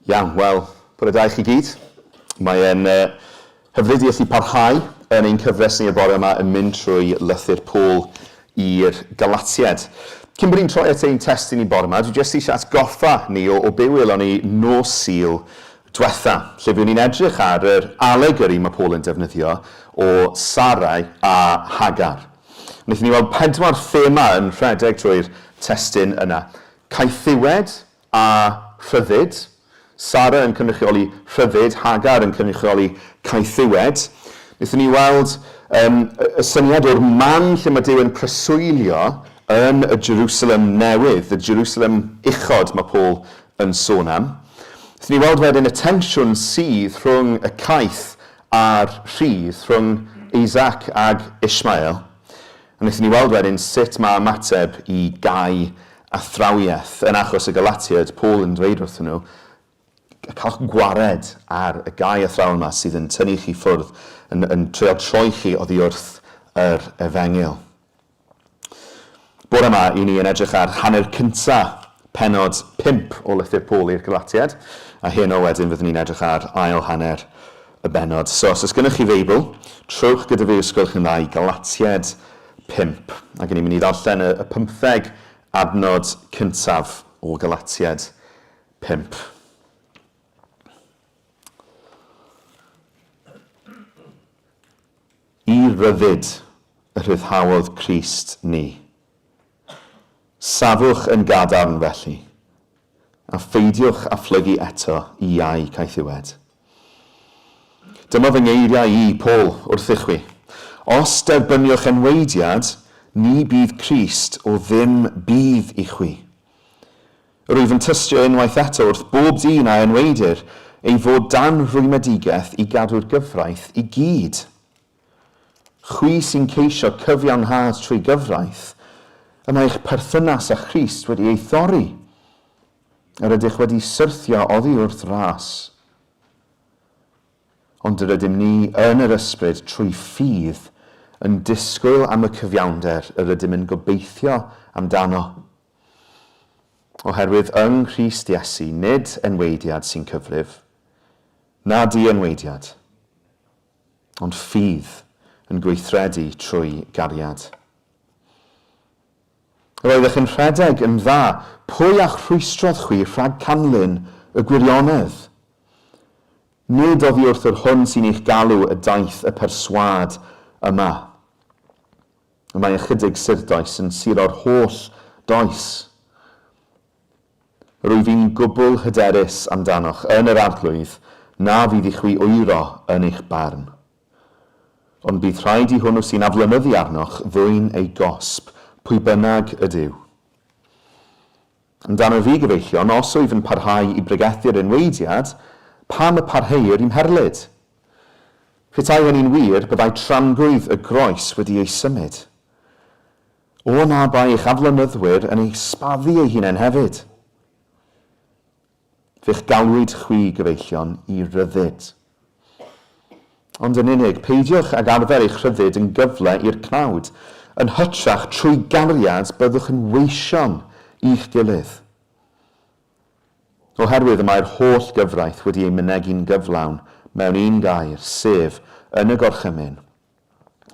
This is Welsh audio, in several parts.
Iawn, wel, bod y da i chi gyd. Mae'n hyfryd i allu parhau yn ein cyfres ni y bore yma yn mynd trwy lythyr Paul i'r Galatiaid. Cyn bod ni'n troi at ein testun i bore yma, dwi jyst eisiau atgoffa ni o be welon ni nos Sul diwetha, lle byddwn ni'n edrych ar yr alegori mae Paul yn defnyddio o Sarai a Hagar. Wnaethon ni weld 4 thema yn rhedeg trwy'r testun yna. Caethiwed a rhyddid. Sara yn cynrychioli rhyddid, Hagar yn cynrychioli caethiwed. Wnaethon ni weld y syniad o'r man lle mae Duw yn preswylio yn y Jerusalem newydd, y Jerusalem uchod mae Paul yn sôn am. Wnaethon ni weld wedyn y tensiwn sydd rhwng y caeth a'r rhydd, rhwng Isaac ag Ishmael. A wnaethon ni weld wedyn sut mae ymateb i gau athrawiaeth. Yn achos y Galatiaid, Paul yn dweud wrthyn nhw, cael gwared ar y gau athrawon yma sydd yn tynnu chi ffwrdd, yn trio troi chi oddi wrth yr efengil. Bore yma, i ni yn edrych ar hanner cynta, penod 5 o lythyr Paul i'r Galatiaid, a hyn o wedyn fyddwn ni'n edrych ar ail hanner y benod. So, os gennych chi Feibl, trwch gyda fi ysgolch yn dda i Galatiaid 5, ac ni'n mynd i ddarllen y 15 adnod cyntaf o Galatiaid 5. I ryddid y rhyddhawodd Crist ni. Safwch yn gadarn felly, a pheidiwch a phlygu eto i iau caethiwed. Dyma fy ngeiriau i, Paul, wrthych chwi. Os derbyniwch enweidiad, ni bydd Crist o ddim bydd i chwi. Rwyf yn tystio unwaith eto wrth bob dyn a enweidir ei fod dan rwymedigaeth i gadw'r gyfraith i gyd. Chwi sy'n ceisio cyfiawnhad trwy gyfraith, yma eich perthynas â Christ wedi ei thorri. Yr ydych wedi syrthio oddi wrth ras. Ond yr ydym ni yn yr ysbryd trwy ffydd yn disgwyl am y cyfiawnder yr ydym yn gobeithio amdano. Oherwydd yng Nghrist Iesu nid enweidiad sy'n cyfrif, na di-enweidiad, ond ffydd yn gweithredu trwy gariad. Roeddech yn rhedeg yn dda, pwy a chrwystrodd chwi rhag canlyn y gwirionedd? Nid oddi wrth yr hwn sy'n eich galw y daith y perswad yma. Mae ychydig syrdoes yn siro'r holl does. Rwyf fi'n gwbl hyderus amdanoch yn yr arglwydd na fydd i chwi wyro yn eich barn. Ond bydd rhaid i hwnnw sy'n aflynyddu arnoch ddwyn ei gosb, pwy bynnag ydyw. Amdano fi gyfeillion, os wyf yn parhau i bregethu'r enweidiad, pam y parheir i'n herlyd? Petai hynny'n wir, byddai trangwydd y groes wedi ei symud. O na bai eich aflynyddwyr yn ei sbaddu ei hunain hefyd. Fe'ch galwyd chwi gyfeillion i ryddid. Ond yn unig, peidiwch ag arfer eich rhyddid yn gyfle i'r cnawd, yn hytrach trwy gariad byddwch yn weision i'ch gilydd. Oherwydd y mae'r holl gyfraith wedi ei mynegu'n gyflawn mewn un gair, sef yn y gorchymyn,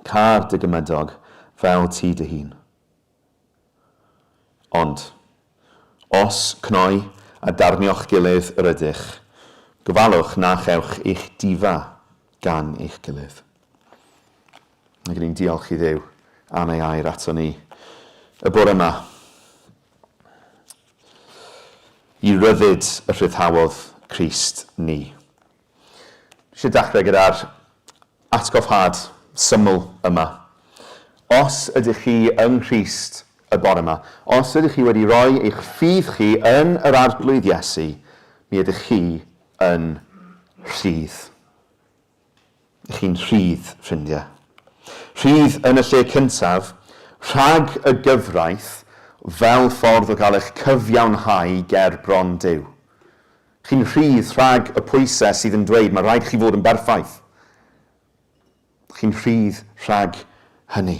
car dy gymydog fel ti dy hun. Ond, os cnoi a darnio'ch gilydd yr ydych, gofalwch na chewch eich difa gan eich gilydd. Ac ni'n diolch i Dduw am ei air ato ni y bore yma. I ryddid y rhyddhawodd Crist ni. Eisiau dechrau gyda'r atgoffad syml yma. Os ydych chi yng Nghrist y bore yma, os ydych chi wedi rhoi eich ffydd chi yn yr arglwydd Iesu, mi ydych chi yn rhydd. Chi'n rhydd, ffrindiau. Rhydd yn y lle cyntaf, rhag y gyfraith fel ffordd o gael eich cyfiawnhau ger bron Duw. Chi'n rhydd rhag y pwysau sydd yn dweud mae rhaid chi fod yn berffaith. Chi'n rhydd rhag hynny.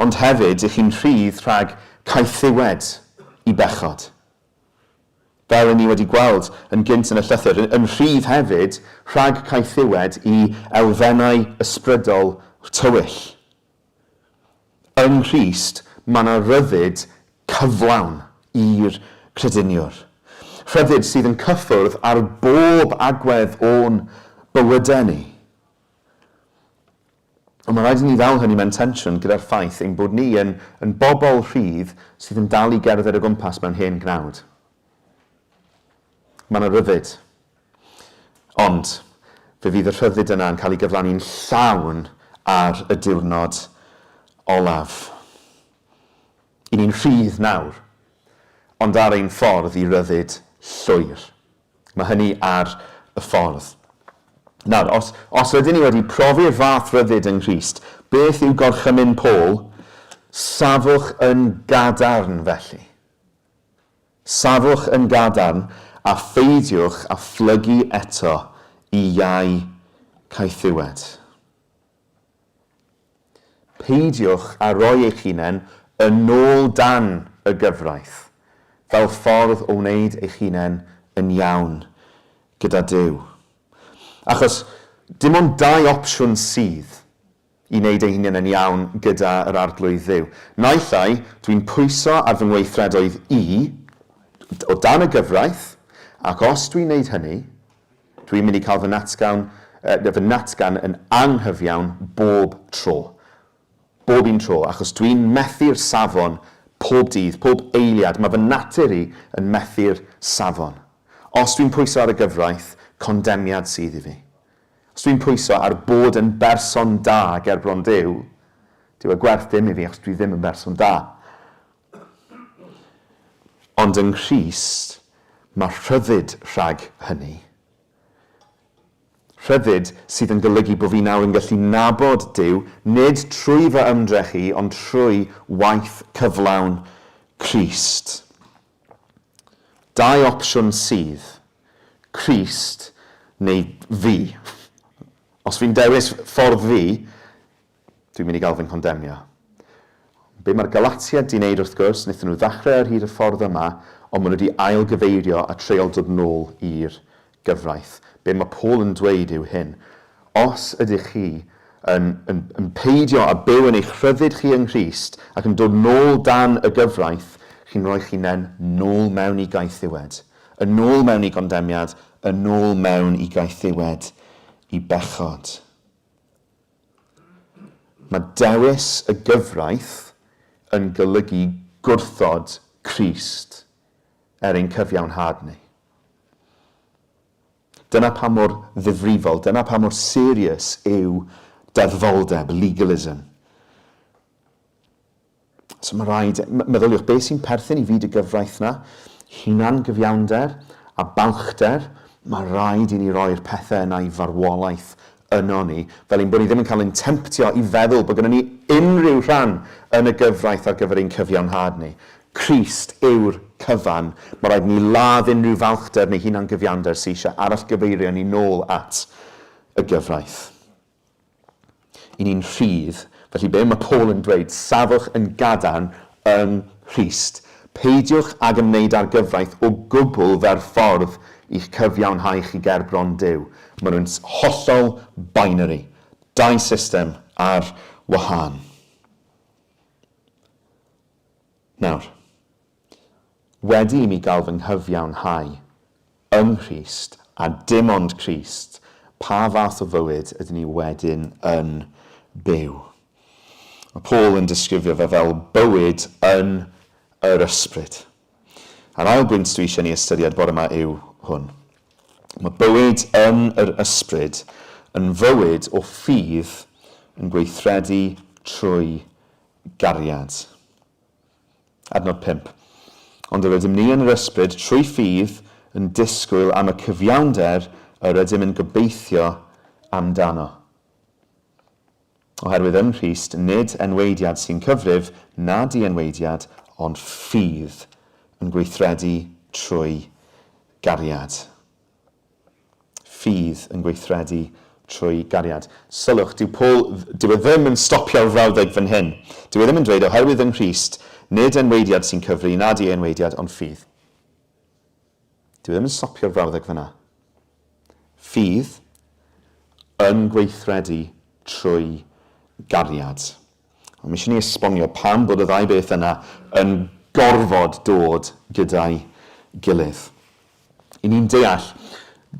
Ond hefyd, chi'n rhydd rhag caethiwed i bechod. fel ni wedi gweld yn gynt yn y llythyr, yn rhydd hefyd rhag caethiwed i elfennau ysbrydol tywyll. Yn Christ, mae yna ryddid cyflawn i'r crediniwr. Rhyddid sydd yn cyffwrdd ar bob agwedd o'n bywydau ni. Ond mae rhaid i ni ddal hynny mewn tensiwn gyda'r ffaith ein bod ni yn bobl rhydd sydd yn dal i gerdded o gwmpas mewn hen gnawd. Mae yna ryddid. Ond, fe fydd y rhyddid yna yn cael ei gyflawni'n llawn ar y diwrnod olaf. I ni'n rhydd nawr, ond ar ein ffordd i ryddid llwyr. Mae hynny ar y ffordd. Nawr, os rydyn ni wedi profi'r fath ryddid yng Nghrist, beth yw gorchymyn Paul? Safwch yn gadarn felly. Safwch yn gadarn a pheidiwch a phlygu eto i iau caethiwed. Peidiwch a roi eich hunain yn ôl dan y gyfraith, fel ffordd o wneud eich hunain yn iawn gyda Duw. Achos dim ond dau opsiwn sydd i wneud ei hunain yn iawn gyda yr arglwydd Dduw. Naillai, dwi'n pwyso ar fy ngweithredoedd o dan y gyfraith, ac os dwi'n wneud hynny, dwi'n mynd i cael fy natgan yn anghyfiawn bob tro. Bob un tro, achos dwi'n methu'r safon pob dydd, pob eiliad, mae fy natur i yn methu'r safon. Os dwi'n pwyso ar y gyfraith, condemniad sydd i fi. Os dwi'n pwyso ar bod yn berson da gerbron Duw, dyw y gwerth dim i fi achos dwi ddim yn berson da. Ond yng Nghrist, mae rhyddid rhag hynny. Rhyddid sydd yn golygu bod fi nawr yn gallu nabod Duw, nid trwy fy ymdrech i, ond trwy waith cyflawn Crist. Dau opsiwn sydd, Crist neu fi. Os fi'n dewis ffordd fi, dwi'n mynd i gael fy'n condemnio. Be mae'r Galatiaid di wneud wrth gwrs, wnaethon nhw ddechrau ar hyd y ffordd yma, ond maen nhw wedi ailgyfeirio a treol dod nôl i'r gyfraith. Be mae Paul yn dweud yw hyn. Os ydych chi yn peidio a byw yn eich rhyddid chi yng Nghrist ac yn dod nôl dan y gyfraith, chi'n rhoi chi'n nôl mewn i gaethiwed, yn nôl mewn i gondemniad, yn nôl mewn i gaethiwed i bechod. Mae dewis y gyfraith yn golygu gwrthod Crist ein cyfiawnhad ni. Dyna pa mor ddifrifol, dyna pa mor serious yw deddfoldeb, legalism. So mae rhaid, meddyliwch, beth sy'n perthyn i fyd y gyfraith na? Hunan gyfiawnder a balchder, mae rhaid i ni roi'r pethau yna i farwolaeth yno ni, fel ein bod ni ddim yn cael ein temptio i feddwl bod gyda ni unrhyw rhan yn y gyfraith ar gyfer ein cyfiawnhad ni. Crist yw'r cyfan, mae rhaid ni ladd unrhyw falchder neu hunan gyfiawnder sy'n eisiau arall gyfeirio ni nôl at y gyfraith. I ni'n rhydd, felly be mae Paul yn dweud, safwch yn gadarn yng Nghrist. Peidiwch ag ymwneud â'r gyfraith o gwbl fer ffordd i'ch cyfiawnhau chi gerbron Duw. Mae nhw'n hollol binary, dau system ar wahân. Nawr, wedi i mi gael fy nghyfiawnhau yng Nghrist a dim ond Crist, pa fath o fywyd ydyn ni wedyn yn byw. Mae Paul yn disgrifio fe fel bywyd yn yr ysbryd. A'r ail bwynt dwi eisiau ni ystyried bore yma yw hwn. Mae bywyd yn yr ysbryd yn fywyd o ffydd yn gweithredu trwy gariad. Adnod 5. Ond yr ydym ni yn yr ysbryd trwy ffydd yn disgwyl am y cyfiawnder yr ydym yn gobeithio amdano. Oherwydd yn Christ, nid enweidiad sy'n cyfrif na di-enweidiad, ond ffydd yn gweithredu trwy gariad. Ffydd yn gweithredu trwy gariad. Sylwch, dyw e ddim yn stopio'r frawddeg fan hyn. Dyw e ddim yn dweud oherwydd yn Christ, nid enweidiad sy'n cyfri na di-enweidiad, ond ffydd. Dwi ddim yn stopio'r frawddeg fyna. Ffydd yn gweithredu trwy gariad. Ond mi eisiau ni esbonio pam bod y ddau beth yna yn gorfod dod gyda'i gilydd. I ni'n deall,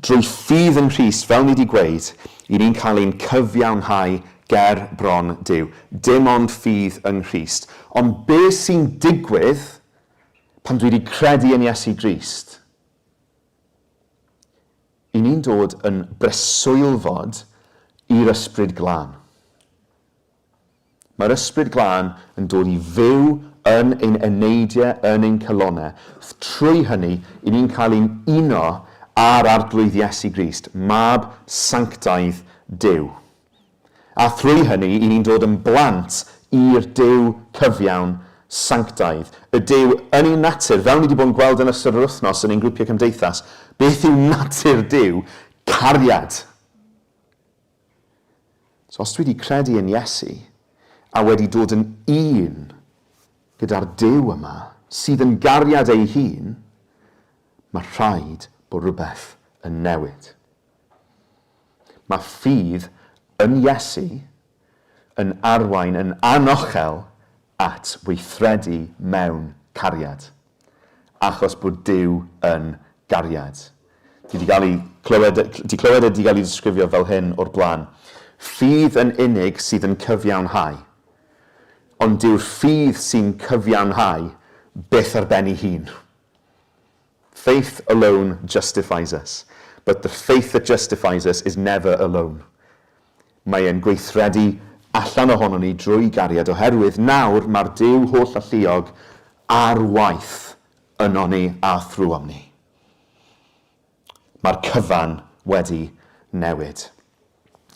drwy ffydd yn Crist, fel ni wedi gweud, i ni'n cael ein cyfiawnhau ger bron Duw. Dim ond ffydd yn Crist. Ond beth sy'n digwydd pan dwi wedi credu yn Iesu Grist? I ni'n dod yn breswylfod i'r ysbryd glân. Mae'r ysbryd glân yn dod i fyw yn ein eneidiau, yn ein calonau. Trwy hynny, i ni'n cael ein uno ar arglwydd Iesu Grist, mab sanctaidd Duw. A thrwy hynny, i ni'n dod yn blant i'r Duw cyfiawn sanctaidd. Y Duw yn ei natur, fel ni wedi bod yn gweld yn ystod yr wythnos yn ein grwpiau cymdeithas, beth yw natur Duw? Cariad. So os dwi wedi credu yn Iesu, a wedi dod yn un gyda'r Duw yma, sydd yn gariad ei hun, mae rhaid bod rhywbeth yn newid. Mae ffydd yn Iesu yn arwain, yn anochel at weithredu mewn cariad, achos bod Duw yn gariad. Di clywed wedi cael ei ddisgrifio fel hyn o'r blaen. Ffydd yn unig sydd yn cyfiawnhau, ond dyw'r ffydd sy'n cyfiawnhau byth ar ben ei hun. Faith alone justifies us, but the faith that justifies us is never alone. Mae e'n gweithredu allan ohono ni drwy gariad, oherwydd nawr mae'r Duw holl a lluog ar waith yno ni a thrwom ni. Mae'r cyfan wedi newid.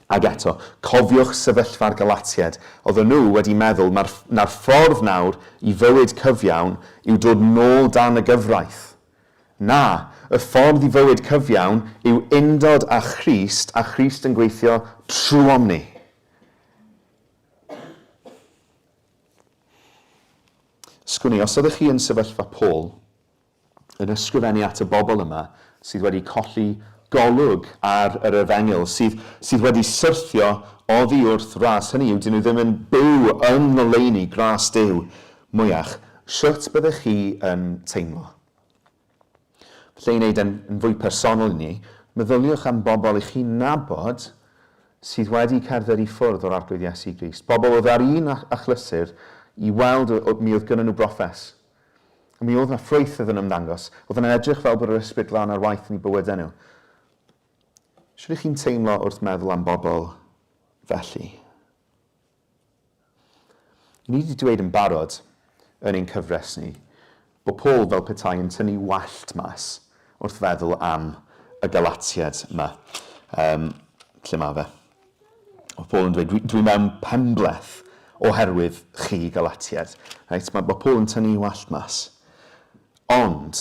Ac eto, cofiwch sefyllfa'r Galatiaid. Oedden nhw wedi meddwl na'r ffordd nawr i fywyd cyfiawn yw dod nôl dan y gyfraith. Na, y ffordd i fywyd cyfiawn yw undod a Christ yn gweithio trwom ni. Sgwni, os ydych chi yn sefyllfa Paul yn ysgrifennu at y bobl yma sydd wedi colli golwg ar yr Efengil, sydd wedi syrthio oddi wrth ras hynny yw, dyn nhw ddim yn byw yn ngoleuni gras Duw mwyach, sut byddech chi yn teimlo? Felly i wneud yn fwy personol i ni, meddyliwch am bobl i chi nabod sydd wedi cerdded i ffwrdd o'r arglwydd Iesu Grist. Bobl oedd ar un achlysur i weld mi oedd gyda nhw broffes. A mi oedd yna ffrwyth iddyn nhw'n ymddangos. Oedd yna'n edrych fel bod yr ysbryd glân ar waith yn ei bywydau nhw. Sut ydych chi'n teimlo wrth meddwl am bobl felly? Ni wedi dweud yn barod yn ein cyfres ni bod Paul fel petai yn tynnu wallt mas wrth feddwl am y Galatiaid yma. Lle mae fe? Oedd Paul yn dweud, dwi mewn penbleth oherwydd chi Galatiaid. Right? Mae Paul yn tynnu wallt mas. Ond,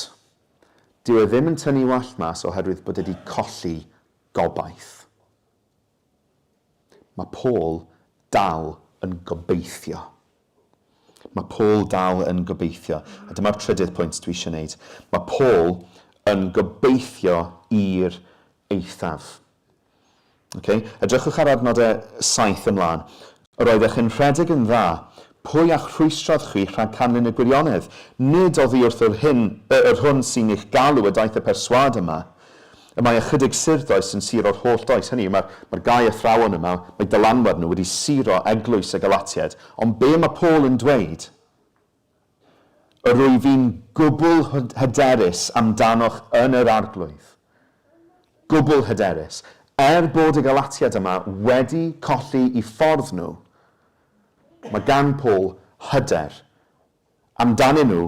dyw e ddim yn tynnu wallt mas oherwydd bod wedi colli gobaith. Mae Paul dal yn gobeithio. Mae Paul dal yn gobeithio. A dyma'r trydydd pwynt dwi eisiau gwneud. Mae Paul yn gobeithio i'r eithaf. Okay? Edrychwch ar adnodau 7 ymlaen. Roeddech yn rhedeg yn dda, pwy a'ch rhwystrodd chi rhag canlyn y gwirionedd? Nid oddi wrth yr hwn sy'n eich galw y daeth y perswad yma. Y mae ychydig surdoes yn siro'r holl does. Hynny, mae'r gau athrawon yma, mae dylanwad nhw wedi siro eglwys y Galatiaid. Ond be mae Paul yn dweud? Rwy fi'n gwbl hyderus amdanoch yn yr arglwydd. Gwbl hyderus. Bod y Galatiaid yma wedi colli i ffordd nhw, mae gan Paul hyder amdanyn nhw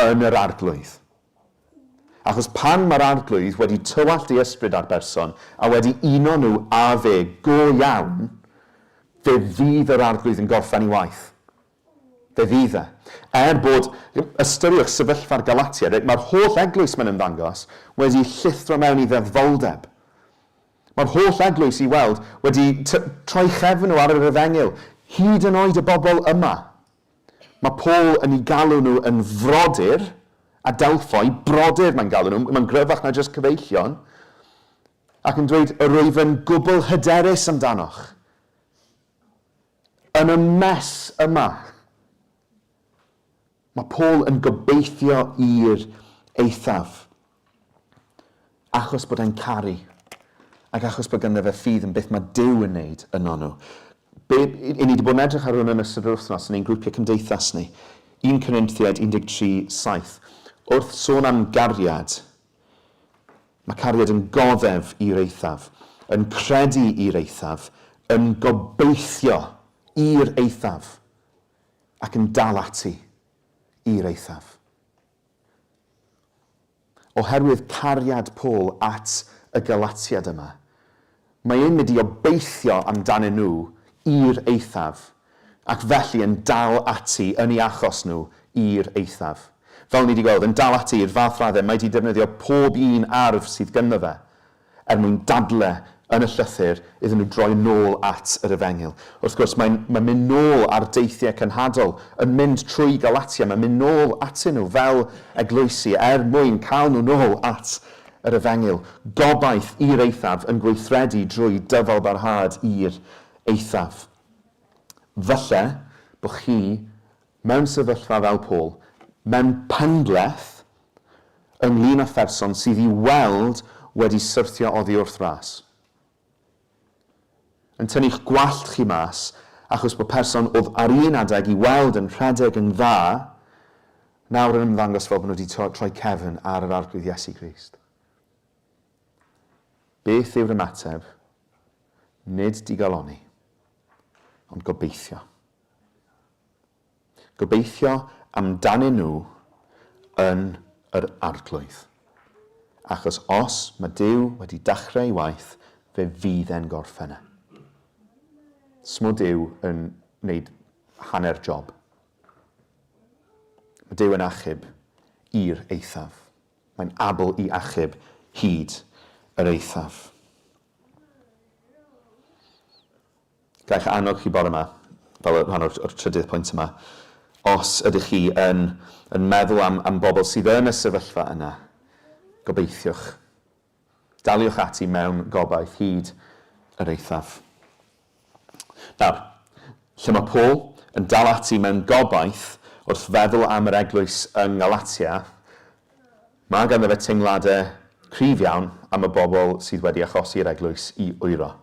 yn yr arglwydd. Achos pan mae'r arglwydd wedi tywallt ei ysbryd ar berson a wedi uno nhw a fe go iawn, fe fydd yr arglwydd yn gorffen ei waith. Fe fydd e. Bod, ystyriwch sefyllfa'r Galatiaid, mae'r holl eglwys mae'n ymddangos wedi llithro mewn i ddeddfoldeb. Mae'r holl eglwys i weld wedi troi chefn nhw ar yr Efengil, hyd yn oed y bobl yma. Mae Paul yn ei galw nhw yn frodyr Adelphoi, brodyr mae'n galw nhw, mae'n gryfach na jyst cyfeillion, ac yn dweud, yr wyf yn gwbl hyderus amdanoch. Yn y mes yma, mae Paul yn gobeithio i'r eithaf, achos bod e'n caru, ac achos bod ganddo fe ffydd yn beth mae Duw yn wneud yno nhw. I ni wedi bod yn edrych ar hwn yn ystod yr wythnos yn ein grwpiau cymdeithas ni. 1 Corinthiaid 13:7. Wrth sôn am gariad, mae cariad yn goddef i'r eithaf, yn credu i'r eithaf, yn gobeithio i'r eithaf, ac yn dal ati i'r eithaf. Oherwydd cariad Paul at y Galatiaid yma, mae e'n mynd i obeithio amdanyn nhw i'r eithaf, ac felly yn dal ati yn ei achos nhw i'r eithaf. Fel ni wedi gweld, yn dal ati i'r fath raddau, mae wedi defnyddio pob un arf sydd gynno fe mwyn dadle yn y llythyr iddyn nhw droi nôl at yr Efengil. Wrth gwrs, mae'n mynd nôl ar deithiau cynhadol, yn mynd trwy Galatia, mae'n mynd nôl atyn nhw fel eglwysi mwyn cael nhw nôl at yr Efengil. Gobaith i'r eithaf yn gweithredu drwy dyfal barhad i'r eithaf. Falle bod chi mewn sefyllfa fel Paul, mewn pendleth ynglyn â pherson sydd i weld wedi syrthio oddi wrth ras. Yn tynnu'ch gwallt chi mas, achos bod person oedd ar un adeg i weld yn rhedeg yn dda, nawr yn ymddangos fel bod nhw wedi troi cefn ar yr arglwydd Iesu Grist. Beth yw'r ymateb? Nid digaloni, ond gobeithio. Gobeithio amdanyn nhw yn yr arglwydd. Achos os mae Duw wedi dechrau ei waith, fe fydd e'n gorffen e. Smo Duw yn gwneud hanner job. Mae Duw yn achub i'r eithaf. Mae'n abl i achub hyd yr eithaf. Gaich annog chi bore yma, fel rhan o'r trydydd pwynt yma, os ydych chi yn meddwl am bobl sydd yn y sefyllfa yna, gobeithiwch. Daliwch ati mewn gobaith hyd yr eithaf. Nawr, lle mae Paul yn dal ati mewn gobaith wrth feddwl am yr eglwys yng Galatia, mae ganddo fe teimladau cryf iawn am y bobl sydd wedi achosi'r eglwys i wyro.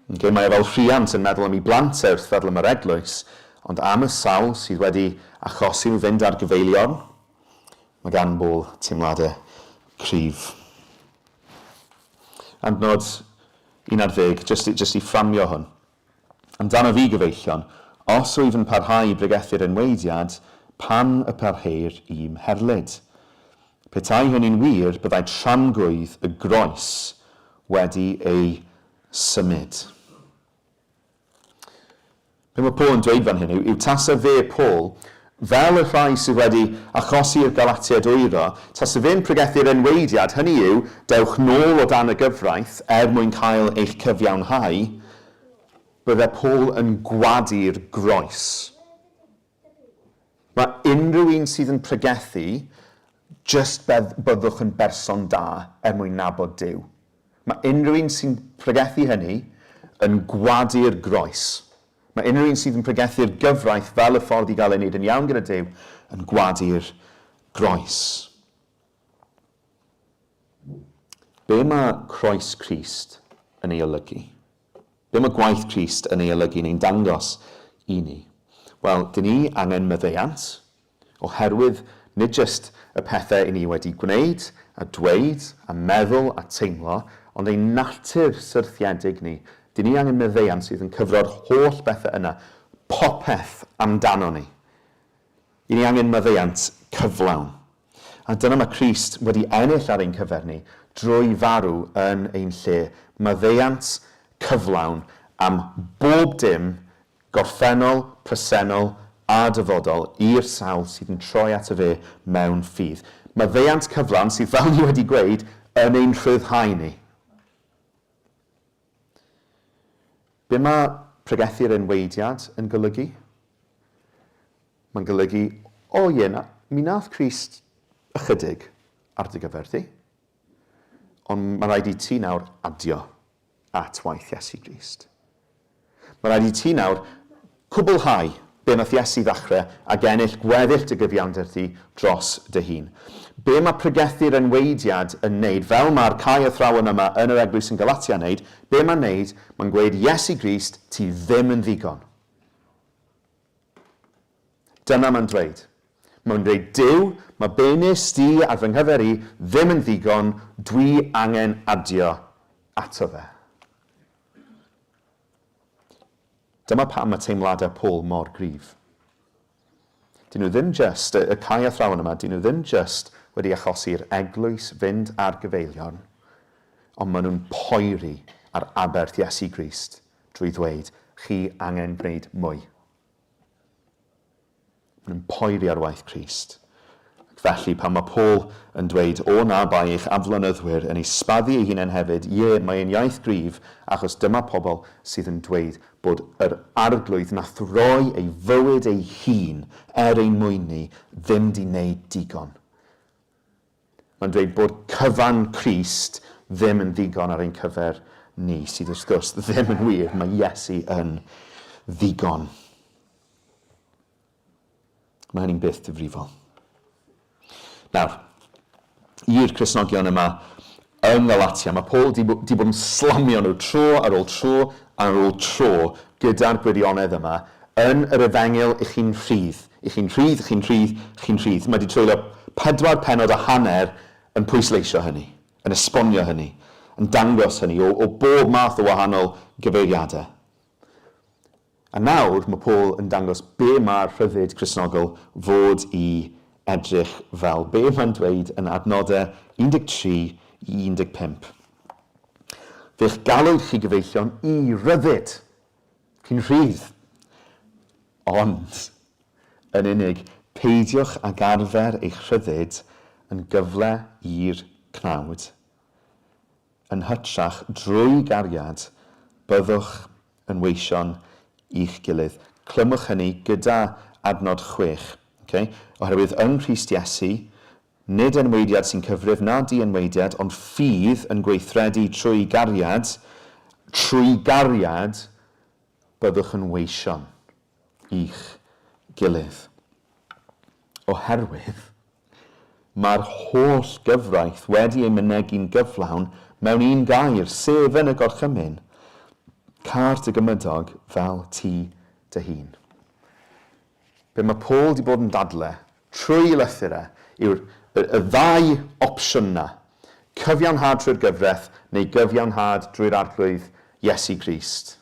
Mae fel rhiant yn meddwl am ei blant wrth feddwl am yr eglwys, ond am y sawl sydd wedi achosi nhw fynd ar gyfeilion, mae gan Paul teimladau cryf. Adnod 11, jyst i fframio hwn. Amdano fi gyfeillion, os wyf yn parhau i bregethu'r enweidiad, pan y parheir i'm herlyd. Petai hynny'n wir, byddai tramgwydd y groes wedi ei symud. Be mae Paul yn dweud fan hyn yw tasa fe Paul, fel y rhai sydd wedi achosi'r Galatiaid wyro, tasa fe'n pregethu'r enweidiad, hynny yw, dewch nôl o dan y gyfraith mwyn cael eich cyfiawnhau, bydde Paul yn gwadu'r groes. Mae unrhyw un sydd yn pregethu, jyst byddwch yn berson da mwyn nabod Duw. Mae unrhyw un sy'n pregethu hynny yn gwadu'r groes. Mae unrhyw un sydd yn pregethu'r gyfraith fel y ffordd i gael ei wneud yn iawn gyda Duw yn gwadu'r groes. Be mae croes Crist yn ei olygu? Be mae gwaith Crist yn ei olygu neu'n dangos i ni? Wel, dyn ni angen maddeuant, oherwydd nid jyst y pethau i ni wedi gwneud, a dweud, a meddwl, a teimlo, ond ein natur syrthiedig ni. Dyn ni angen maddeuant sydd yn cyfro'r holl bethau yna, popeth amdano ni. Dyn ni angen maddeuant cyflawn. A dyna mae Crist wedi ennill ar ein cyfer ni drwy farw yn ein lle. Maddeuant cyflawn am bob dim gorffennol, presennol a dyfodol i'r sawl sydd yn troi at y fe mewn ffydd. Maddeuant cyflawn sydd fel ni wedi gweud yn ein rhyddhau ni. Be mae pregethu'r enweidiad yn golygu? Mae'n golygu, Mi nath Crist ychydig ar dy gyfer di, ond mae rhaid i ti nawr adio at waith Iesu Grist. Mae rhaid i ti nawr cwblhau be nath Iesu ddechrau ac ennill gweddill dy gyfiawnder ti dros dy hun. Be mae pregethu'r enweidiad yn neud, fel mae'r cau athrawon yma yn yr eglwys yn Galatia yn neud, be mae'n neud, mae'n gweud Iesu Grist, ti ddim yn ddigon. Dyna mae'n dweud. Mae'n dweud, Duw, mae be nes di ar fy nghyfer i ddim yn ddigon, dwi angen adio ato fe. Dyma pam mae teimladau Paul mor gryf. Dyn nhw ddim just, y cau athrawon yma, dyn nhw ddim just wedi achosi'r eglwys fynd ar gyfeilion, ond maen nhw'n poeri ar aberth Iesu Grist drwy ddweud, chi angen gwneud mwy. Maen nhw'n poeri ar waith Crist. Felly, pan mae Paul yn dweud, o na bai eich aflonyddwyr yn esbaddu ei hunain hefyd, mae'n iaith gryf, achos dyma pobl sydd yn dweud bod yr arglwydd nath roi ei fywyd ei hun ein mwynnu ddim di wneud digon. Mae'n dweud bod cyfan Crist ddim yn ddigon ar ein cyfer ni, sydd wrth gwrs ddim yn wir, mae Iesu yn ddigon. Mae hynny'n byth difrifol. Nawr, i'r Cristnogion yma yn Galatia, mae Paul di bod yn slamio nhw tro ar ôl tro gyda'r gwirionedd yma yn yr efengil i chi'n rhydd. I chi'n rhydd. Mae wedi treulio 4 pennod a hanner yn pwysleisio hynny, yn esbonio hynny, yn dangos hynny o bob math o wahanol gyfeiriadau. A nawr mae Paul yn dangos be mae'r rhyddid Cristnogol fod i edrych fel. Be mae'n dweud yn adnodau 13 i 15. Fe'ch galwyd chi gyfeillion i ryddid. Chi'n rhydd. Ond, yn unig, peidiwch ag arfer eich rhyddid yn gyfle i'r cnawd. Yn hytrach drwy gariad, byddwch yn weision i'ch gilydd. Clymwch hynny gyda adnod 6. Okay? Oherwydd yn Crist Iesu, nid enweidiad sy'n cyfrif na di enweidiad, ond ffydd yn gweithredu trwy gariad, byddwch yn weision i'ch gilydd. Oherwydd, mae'r holl gyfraith wedi ei mynegu'n gyflawn mewn un gair, sef yn y gorchymyn, car dy gymydog fel ti dy hun. Be mae Paul wedi bod yn dadlau trwy lythyrau yw'r y ddau opsiwn na, cyfiawnhad trwy'r gyfraith neu gyfiawnhad drwy'r arglwydd Iesu Grist.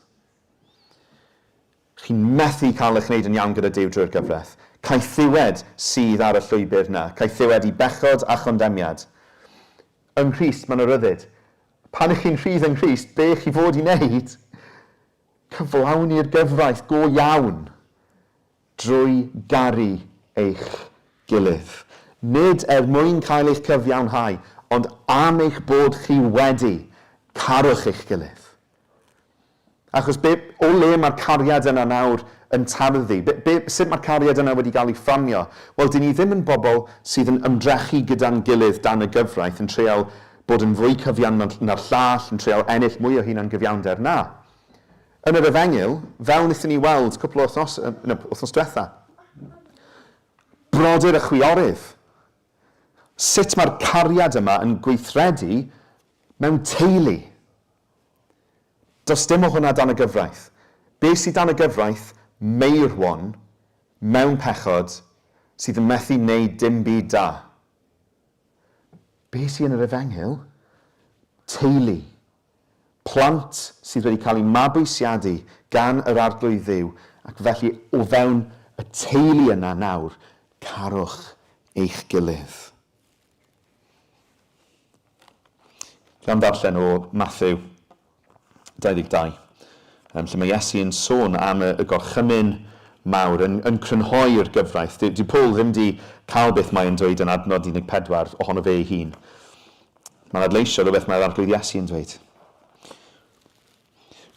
Chi'n methu cael eich wneud yn iawn gyda Duw drwy'r gyfraith. Caethiwed sydd ar y llwybr na, caethiwed i bechod a chondemiad. Yn Crist mae'n ryddid. Pan ych chi'n rhydd yn Crist, be chi fod i wneud? Cyflawni'r gyfraith go iawn drwy garu eich gilydd. Nid mwyn cael eich cyfiawnhau, ond am eich bod chi wedi carwch eich gilydd. Achos o le mae'r cariad yna nawr yn tarddu? Sut mae'r cariad yna wedi cael ei fframio? Wel, dyn ni ddim yn bobl sydd yn ymdrechu gyda'n gilydd dan y gyfraith yn treol bod yn fwy cyfiawn na'r llall, yn treol ennill mwy o hunan gyfiawnder. Na. Yn yr efengil, fel wnaethon ni weld cwpl o wythnos diwetha, brodyr y chwiorydd. Sut mae'r cariad yma yn gweithredu mewn teulu? Does dim o hwnna dan y gyfraith. Be sydd dan y gyfraith? Meirwon mewn pechod sydd yn methu wneud dim byd da. Be sydd yn yr efengil? Teulu. Plant sydd wedi cael ei mabwysiadu gan yr arglwydd Dduw, ac felly o fewn y teulu yna nawr, carwch eich gilydd. Gan ddarllen o Mathew 22, lle mae Iesu yn sôn am y gorchymyn mawr, yn crynhoi'r gyfraith. Di Paul ddim di cael beth mae'n dweud yn adnod 14 ohono fe ei hun. Mae'n adleisio rhywbeth mae'r arglwydd Iesu yn dweud.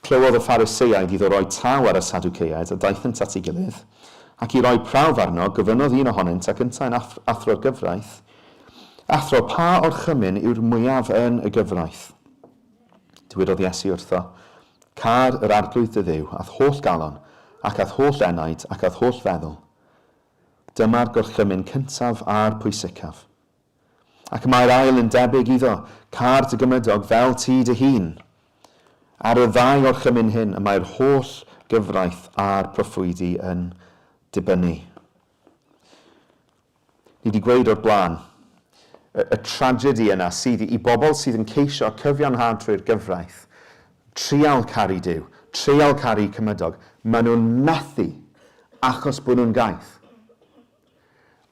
Clywodd y Phariseiaid iddo roi taw ar y Sadwceaid a daethant at ei gilydd, Ac i roi prawf arno, gofynodd un ohonynt ac yntau'n athro'r gyfraith. Athro, pa orchymyn yw'r mwyaf yn y gyfraith? Dywedodd Iesu wrtho, car yr arglwydd dy Dduw, ath holl galon, ac ath holl enaid, ac ath holl feddwl. Dyma'r gorchymyn cyntaf a'r pwysicaf. Ac mae'r ail yn debyg iddo, car dy gymydog fel ti dy hun. Ar y ddau orchymyn hyn, y mae'r holl gyfraith a'r proffwydi yn dibynnu. Ni wedi gweud o'r blaen, y tragedi yna sydd i bobl sydd yn ceisio cyfiawnhad trwy'r gyfraith, trial caru Duw, trial caru cymydog, maen nhw'n methu achos bod nhw'n gaeth.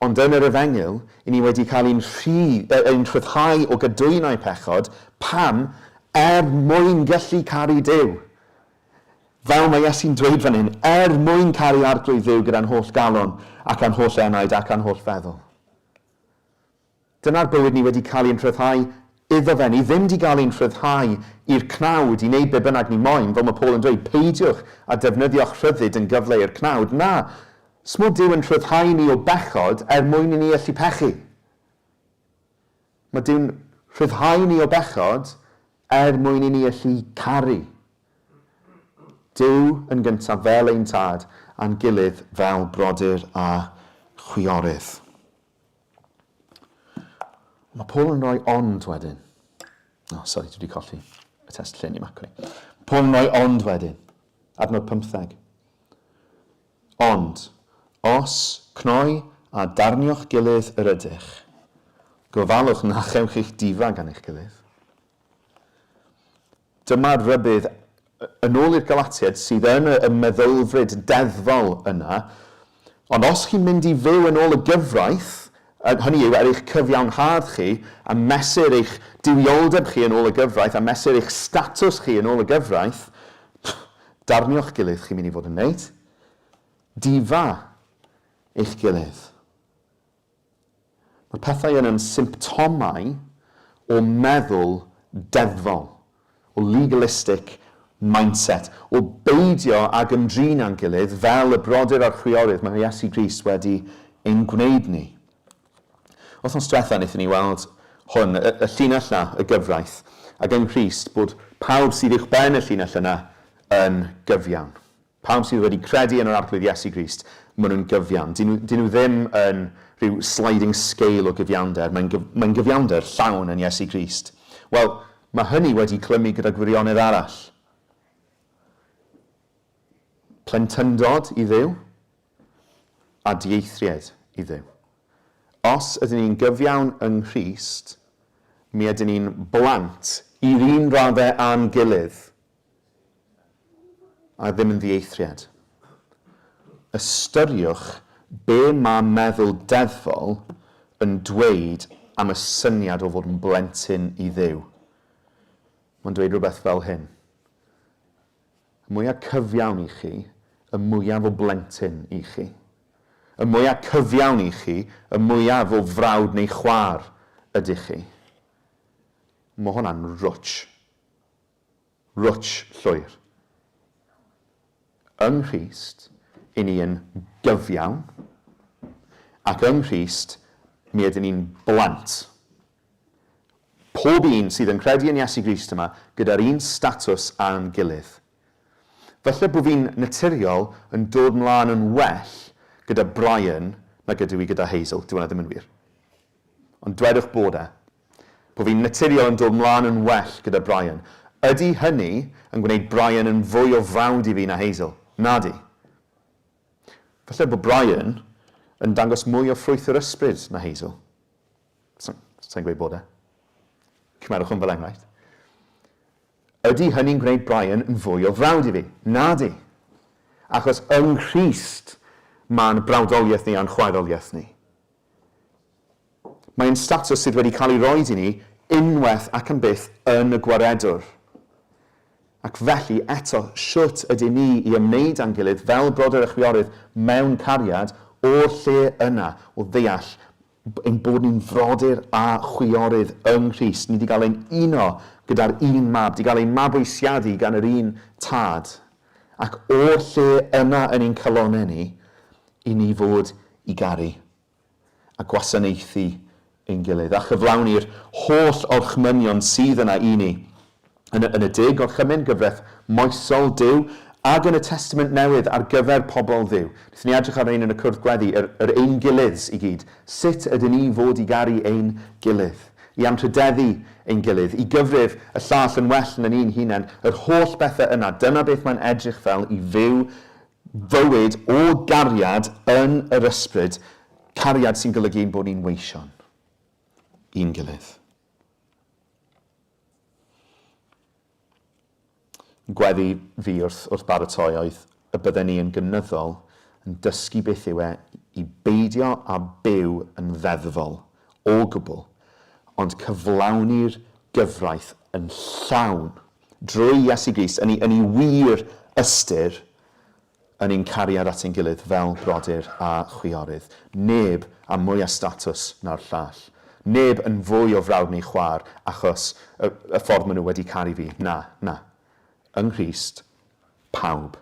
Ond yn yr Efengyl, i ni wedi cael ein rhyddhau o gadwynau pechod, pam mwyn gallu caru Duw. Fel mae Iesu'n dweud fan hyn, mwyn caru arglwydd Dduw gyda'n holl galon, ac a'n holl enaid, ac a'n holl feddwl. Dyna'r bywyd ni wedi cael ein rhyddhau iddo fe. Ni ddim wedi cael ein rhyddhau i'r cnawd i wneud be bynnag ni moyn, fel mae Paul yn dweud, peidiwch a defnyddio'ch rhyddid yn gyfle i'r cnawd. Na, smod Duw yn rhyddhau ni o bechod mwyn i ni allu pechu. Mae Duw'n rhyddhau ni o bechod mwyn i ni allu caru. Duw yn gyntaf fel ein tad a'n gilydd fel brodyr a chwiorydd. Mae Paul yn rhoi ond wedyn. Dwi wedi colli y test llun i macro. Paul yn rhoi ond wedyn. Adnod 15. Ond, os cnoi a darnio'ch gilydd yr ydych, gofalwch na chewch eich difa gan eich gilydd. Dyma'r rybydd yn ôl i'r Galatiaid sydd yn y meddylfryd deddfol yna, ond os chi'n mynd i fyw yn ôl y gyfraith, hynny yw eich cyfiawnhad chi, a mesur eich dywioldeb chi yn ôl y gyfraith, a mesur eich statws chi yn ôl y gyfraith, darnio'ch gilydd chi'n mynd i fod yn wneud. Difa eich gilydd. Mae pethau yn symptomau o meddwl deddfol, o legalistic mindset, o beidio ag ymdrin â'n gilydd fel y brodyr a'r chwiorydd mae Iesu Grist wedi ein gwneud ni. Wythnos diwethaf wnaethon ni weld hwn, y llinell na, y gyfraith, ac yn Christ bod pawb sydd i'ch ben y llinell yna yn gyfiawn. Pawb sydd wedi credu yn yr arglwydd Iesu Grist, maen nhw'n gyfiawn. Dyn nhw ddim yn rhyw sliding scale o gyfiawnder, mae'n gyfiawnder llawn yn Iesu Grist. Wel, mae hynny wedi clymu gyda gwirionedd arall. Plentyndod i Dduw a dieithried i Dduw. Os ydyn ni'n gyfiawn yn Christ, mi ydyn ni'n blant i'r un raddau a'n gilydd, a ddim yn ddieithried. Ystyriwch be mae meddwl deddfol yn dweud am y syniad o fod yn blentyn i Dduw. Mae'n dweud rhywbeth fel hyn. Y mwyaf cyfiawn i chi, y mwyaf o blentyn i chi. Y mwyaf cyfiawn i chi, y mwyaf o frawd neu chwar ydych chi. Mae hwnna'n rwtsh. Rwtsh llwyr. Yng Nghrist, i ni yn gyfiawn, ac yng Nghrist, mi ydyn ni'n blant. Pob un sydd yn credu yn Iesu Grist yma, gyda'r un statws a'n gilydd. Felly bod fi'n naturiol yn dod mlaen yn well gyda Brian na gyda Hazel. Dyw hwnna ddim yn wir. Ond dwedwch bod bod fi'n naturiol yn dod mlaen yn well gyda Brian. Ydy hynny yn gwneud Brian yn fwy o frawd i fi na Hazel? Nadi. Felly bod Brian yn dangos mwy o ffrwyth yr ysbryd na Hazel. Sa'n gweud bod Cymerwch hwn fel enghraifft. Ydy hynny'n gwneud Brian yn fwy o frawd i fi? Nadi. Achos yng Nghrist mae'n brawdoliaeth ni a'n chwaeroliaeth ni. Mae'n statws sydd wedi cael ei roed i ni unwaith ac yn byth yn y gwaredwr. Ac felly eto, siwt ydyn ni i ymwneud â'n gilydd fel brodyr a chwiorydd mewn cariad o'r lle yna o ddeall ein bod ni'n frodyr a chwiorydd yng Nghrist. Ni wedi cael ein uno gyda'r un mab, wedi cael ein mabwysiadu gan yr un tad. Ac o'r lle yna yn ein calonau ni, i ni fod i garu a gwasanaethu ein gilydd, a chyflawni'r holl orchmynion sydd yna i ni yn y deg orchymyn gyfraith moesol Duw ac yn y Testament Newydd ar gyfer pobl Dduw. Wnaethon ni edrych ar ein yn y cwrdd gweddi, yr ein gilydd i gyd. Sut ydyn ni fod i garu ein gilydd? I anrhydeddu ein gilydd, i gyfrif y llall yn well yn un hunain, yr holl bethau yna. Dyna beth mae'n edrych fel i fyw fywyd o gariad yn yr ysbryd, cariad sy'n golygu bod ni'n weision i'n gilydd. Gweddi fi wrth baratoi oedd y bydden ni yn gynyddol yn dysgu beth yw i beidio a byw yn ddeddfol o gwbl, ond cyflawni'r gyfraith yn llawn drwy Iesu Grist yn ei wir ystyr yn ein cariad at ein gilydd fel brodyr a chwiorydd. Neb a mwy a statws na'r llall. Neb yn fwy o frawd neu chwaer achos y ffordd maen nhw wedi caru fi. Na. Yng Nghrist, pawb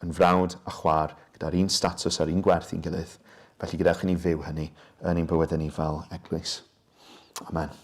yn frawd a chwaer gyda'r un statws a'r un gwerth i'n gilydd. Felly gadewch i ni fyw hynny yn ein bywydau ni fel eglwys. Amen.